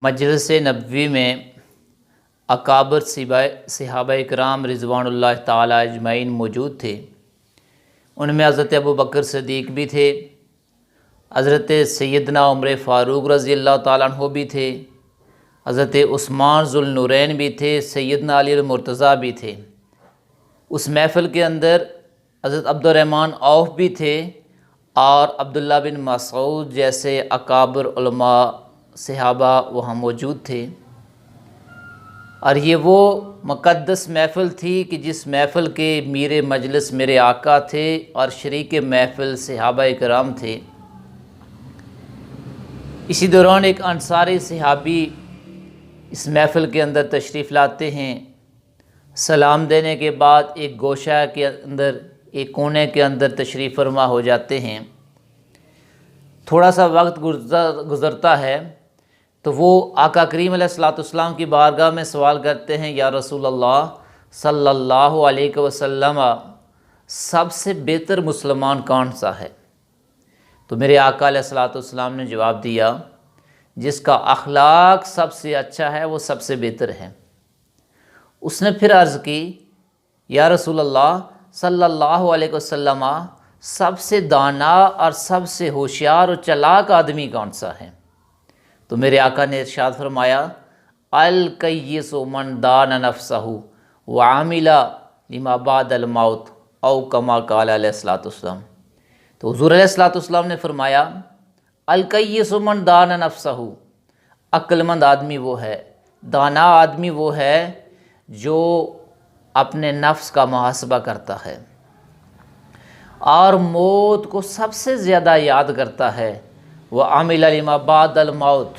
مجلس نبوی میں اکابر صحابہ اکرام رضوان اللہ تعالیٰ اجمعین موجود تھے۔ ان میں حضرت ابوبکر صدیق بھی تھے، حضرت سیدنا عمر فاروق رضی اللہ تعالیٰ عنہ بھی تھے، حضرت عثمان ذو النورین بھی تھے، سیدنا علی المرتضیٰ بھی تھے۔ اس محفل کے اندر حضرت عبد الرحمن عوف بھی تھے اور عبداللہ بن مسعود جیسے اکابر علماء صحابہ وہاں موجود تھے۔ اور یہ وہ مقدس محفل تھی کہ جس محفل کے میر مجلس میرے آقا تھے اور شریک محفل صحابہ کرام تھے۔ اسی دوران ایک انصاری صحابی اس محفل کے اندر تشریف لاتے ہیں۔ سلام دینے کے بعد ایک گوشہ کے اندر، ایک کونے کے اندر تشریف فرما ہو جاتے ہیں۔ تھوڑا سا وقت گزرتا ہے تو وہ آقا کریم علیہ السلام کی بارگاہ میں سوال کرتے ہیں، یا رسول اللہ صلی اللہ علیہ وسلم، سب سے بہتر مسلمان کون سا ہے؟ تو میرے آقا علیہ السلام نے جواب دیا، جس کا اخلاق سب سے اچھا ہے وہ سب سے بہتر ہے۔ اس نے پھر عرض کی، یا رسول اللہ صلی اللہ علیہ وسلم، سب سے دانا اور سب سے ہوشیار اور چلاک آدمی کون سا ہے؟ تو میرے آقا نے ارشاد فرمایا، الکیس من دان نفسہ وعمل لما بعد الموت او کما قال علیہ السلام۔ تو حضور علیہ السلام نے فرمایا، الکیس من دان نفسہ، عقل مند آدمی وہ ہے، دانا آدمی وہ ہے جو اپنے نفس کا محاسبہ کرتا ہے اور موت کو سب سے زیادہ یاد کرتا ہے، وعمل لما بعد الموت،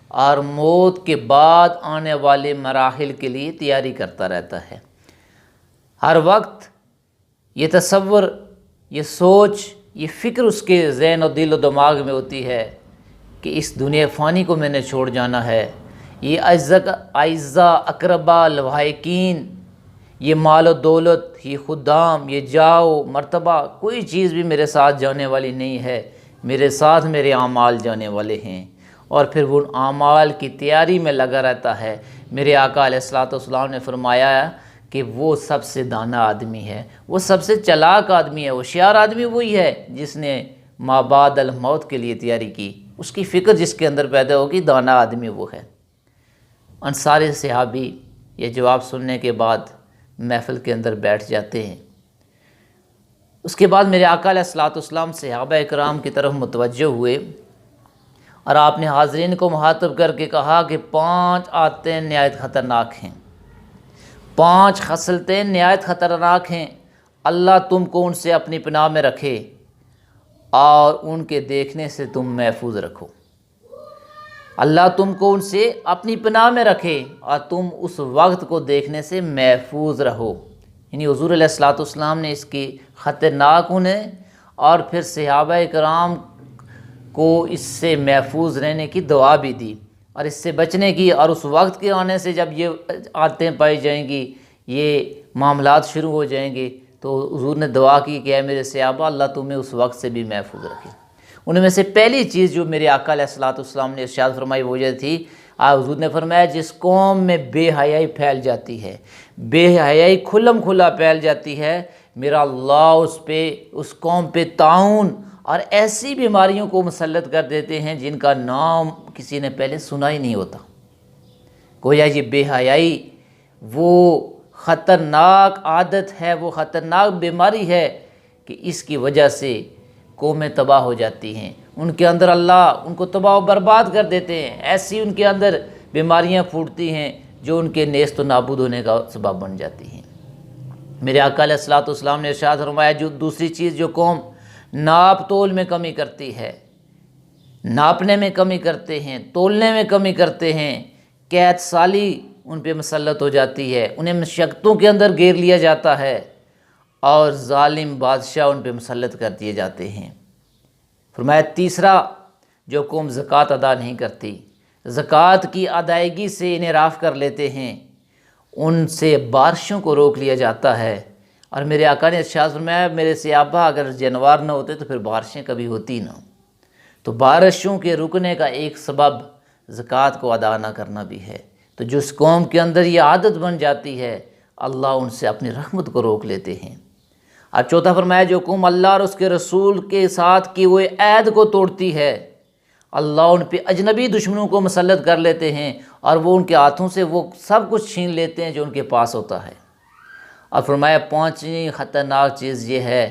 اور موت کے بعد آنے والے مراحل کے لیے تیاری کرتا رہتا ہے۔ ہر وقت یہ تصور، یہ سوچ، یہ فکر اس کے ذہن و دل و دماغ میں ہوتی ہے کہ اس دنیا فانی کو میں نے چھوڑ جانا ہے۔ یہ اعزاء اقربا لواحقین، یہ مال و دولت، یہ خدام، یہ جاؤ مرتبہ، کوئی چیز بھی میرے ساتھ جانے والی نہیں ہے، میرے ساتھ میرے اعمال جانے والے ہیں۔ اور پھر وہ اعمال کی تیاری میں لگا رہتا ہے۔ میرے آقا علیہ السلام نے فرمایا کہ وہ سب سے دانا آدمی ہے، وہ سب سے چلاک آدمی ہے، ہوشیار آدمی وہی ہے جس نے ما بعد الموت کے لیے تیاری کی، اس کی فکر جس کے اندر پیدا ہوگی، دانا آدمی وہ ہے۔ انصاری صحابی یہ جواب سننے کے بعد محفل کے اندر بیٹھ جاتے ہیں۔ اس کے بعد میرے آقا علیہ السلام صحابہ اکرام کی طرف متوجہ ہوئے اور آپ نے حاضرین کو مخاطب کر کے کہا کہ 5 عادتیں نہایت خطرناک ہیں، 5 خصلتیں نہایت خطرناک ہیں، اللہ تم کو ان سے اپنی پناہ میں رکھے اور ان کے دیکھنے سے تم محفوظ رکھو۔ اللہ تم کو ان سے اپنی پناہ میں رکھے اور تم اس وقت کو دیکھنے سے محفوظ رہو۔ یعنی حضور علیہ السلام نے اس کی خطرناک ہونے اور پھر صحابہ کرام کو اس سے محفوظ رہنے کی دعا بھی دی اور اس سے بچنے کی، اور اس وقت کے آنے سے جب یہ عادتیں پائی جائیں گی، یہ معاملات شروع ہو جائیں گے، تو حضور نے دعا کی کہ اے میرے صحابہ، اللہ تمہیں اس وقت سے بھی محفوظ رکھے۔ ان میں سے پہلی چیز جو میرے آقا علیہ السلام نے ارشاد فرمائی وہ یہ تھی، حضور نے فرمایا، جس قوم میں بے حیائی پھیل جاتی ہے، بے حیائی کھلم کھلا پھیل جاتی ہے، میرا اللہ اس قوم پہ طاعون اور ایسی بیماریوں کو مسلط کر دیتے ہیں جن کا نام کسی نے پہلے سنا ہی نہیں ہوتا۔ گویا یہ بے حیائی وہ خطرناک عادت ہے، وہ خطرناک بیماری ہے کہ اس کی وجہ سے قومیں تباہ ہو جاتی ہیں، ان کے اندر اللہ ان کو تباہ و برباد کر دیتے ہیں، ایسی ان کے اندر بیماریاں پھوٹتی ہیں جو ان کے نیست و نابود ہونے کا سبب بن جاتی ہیں۔ میرے آقا علیہ السلام نے ارشاد فرمایا، جو دوسری چیز جو قوم ناپ تول میں کمی کرتی ہے، ناپنے میں کمی کرتے ہیں، تولنے میں کمی کرتے ہیں، قحط سالی ان پہ مسلط ہو جاتی ہے، انہیں مشقتوں کے اندر گھیر لیا جاتا ہے اور ظالم بادشاہ ان پہ مسلط کر دیے جاتے ہیں۔ فرمایا تیسرا، جو قوم زکوٰۃ ادا نہیں کرتی، زکوٰۃ کی ادائیگی سے انحراف کر لیتے ہیں، ان سے بارشوں کو روک لیا جاتا ہے۔ اور میرے آقا نے ارشاد فرمایا، میرے صحابہ اگر جانور نہ ہوتے تو پھر بارشیں کبھی ہوتی نہ۔ تو بارشوں کے رکنے کا ایک سبب زکوٰۃ کو ادا نہ کرنا بھی ہے۔ تو جس قوم کے اندر یہ عادت بن جاتی ہے اللہ ان سے اپنی رحمت کو روک لیتے ہیں۔ اب چوتھا فرمایا جو قوم اللہ اور اس کے رسول کے ساتھ کی ہوئے عہد کو توڑتی ہے اللہ ان پہ اجنبی دشمنوں کو مسلط کر لیتے ہیں اور وہ ان کے ہاتھوں سے وہ سب کچھ چھین لیتے ہیں جو ان کے پاس ہوتا ہے۔ اور فرمایا پانچویں خطرناک چیز یہ ہے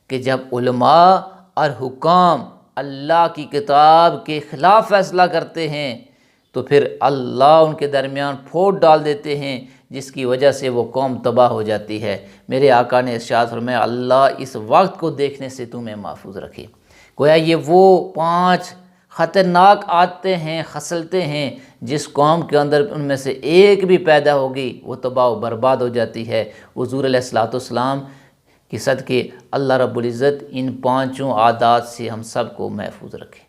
کہ جب علماء اور حکام اللہ کی کتاب کے خلاف فیصلہ کرتے ہیں تو پھر اللہ ان کے درمیان پھوٹ ڈال دیتے ہیں جس کی وجہ سے وہ قوم تباہ ہو جاتی ہے۔ میرے آقا نے ارشاد فرمایا اللہ اس وقت کو دیکھنے سے تمہیں محفوظ رکھے۔ گویا یہ وہ 5 خطرناک عادتیں ہیں، خصلتیں ہیں جس قوم کے اندر ان میں سے ایک بھی پیدا ہوگی وہ تباہ و برباد ہو جاتی ہے۔ حضور علیہ الصلوۃ والسلام کی صدقے اللہ رب العزت ان 5 عادات سے ہم سب کو محفوظ رکھے۔